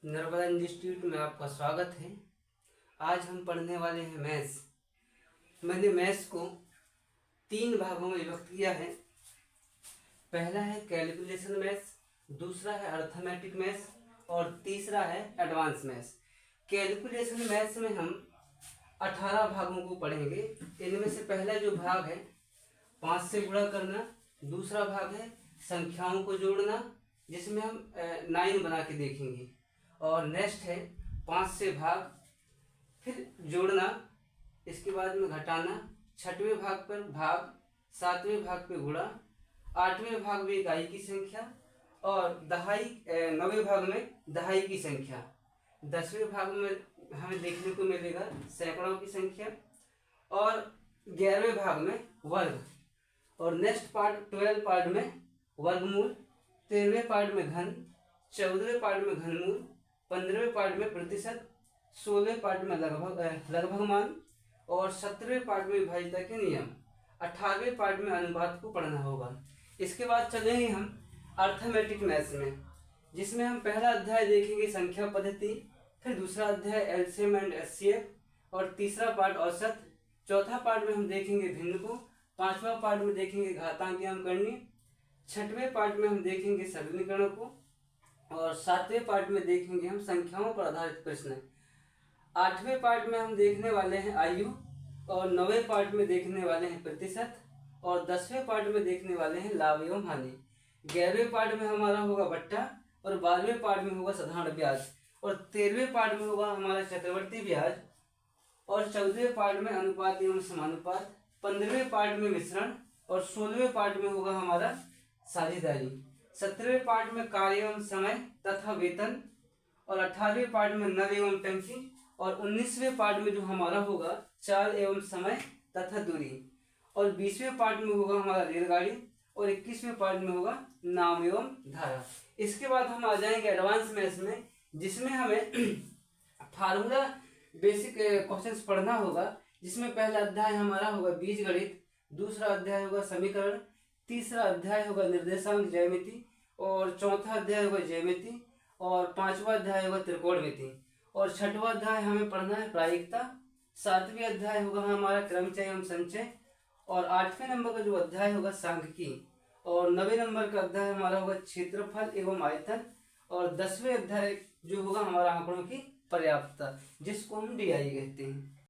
Narmada institute में आपका स्वागत है। आज हम पढ़ने वाले हैं मैथ्स। मैंने मैथ्स को 3 भागों में विभक्त किया है। पहला है कैलकुलेशन मैथ्स, दूसरा है अर्थमेटिक मैथ्स और तीसरा है एडवांस मैथ्स। कैलकुलेशन मैथ्स में हम 18 भागों को पढ़ेंगे। इनमें से पहला जो भाग है 5 से गुणा करना, दूसरा भाग है संख्याओं को जोड़ना जिसमें हम 9 बना के देखेंगे, और नेक्स्ट है 5 से भाग, फिर जोड़ना, इसके बाद में घटाना, 6वें भाग पर भाग, 7वें भाग पे गुणा, 8वें भाग में इकाई की संख्या, और 9वें भाग में दहाई की संख्या, 10वें भाग में हमें देखने को मिलेगा सैकड़ों की संख्या, और 11वें भाग में वर्ग, और नेक्स्ट पार्ट 12 पार्ट में वर्गमूल, 13वें पार्ट में घन, 14वें पार्ट में घनमूल, 15वें पार्ट में प्रतिशत, 16वें पार्ट में लगभग मान, और 17वें पार्ट में विभाज्यता के नियम, 18वें पार्ट में अनुपात को पढ़ना होगा। इसके बाद चलेंगे हम अर्थमेटिक मैथ्स में, जिसमें हम पहला अध्याय देखेंगे संख्या पद्धति, फिर दूसरा अध्याय एलसीएम एंड एचसीएफ, और तीसरा पार्ट औसत, चौथा पार्ट में हम देखेंगे भिन्न को, 5वां पार्ट में देखेंगे घातांक एवं करणीय, 6वें पार्ट में हम देखेंगे सरलीकरण को, और 7वें पार्ट में देखेंगे हम संख्याओं पर आधारित प्रश्न। 8वें पार्ट में हम देखने वाले हैं आयु, और 9वें पार्ट में देखने वाले हैं प्रतिशत, और 10वें पार्ट में देखने वाले हैं लाभ एवं हानि। 11वें पार्ट में हमारा होगा बट्टा, और 12वें पार्ट में होगा साधारण ब्याज, और 13वें पार्ट में होगा हमारा चक्रवर्ती ब्याज, और 14वें पार्ट में अनुपात एवं समानुपात, 15वें पार्ट में मिश्रण, और 16वें पार्ट में होगा हमारा साझेदारी, 17वें पार्ट में कार्य एवं समय तथा वेतन, और 18वें पार्ट में नल एवं टंकी, और 19वें पार्ट में जो हमारा होगा चाल एवं समय तथा दूरी, और 20वें पार्ट में होगा हमारा रेलगाड़ी, और 21वें पार्ट में होगा नाम एवं धारा। इसके बाद हम आ जाएंगे एडवांस मैथ्स में, जिसमें हमें फार्मूला बेसिक क्वेश्चंस पढ़ना होगा, जिसमें पहला अध्याय हमारा होगा बीजगणित, दूसरा अध्याय होगा समीकरण, तीसरा अध्याय होगा निर्देशांक ज्यामिति, और चौथा अध्याय होगा ज्यामिति, और 5वां अध्याय होगा त्रिकोणमिति, और 6वां अध्याय हमें पढ़ना है प्रायिकता, 7वें अध्याय होगा हमारा क्रमचय एवं संचय, और 8वें नंबर का जो अध्याय होगा सांख्यिकी, और 9वें नंबर का अध्याय हमारा होगा क्षेत्रफल एवं आयतन, और 10वें अध्याय जो होगा हमारा आंकड़ों की पर्याप्तता, जिसको हम डीआई कहते हैं।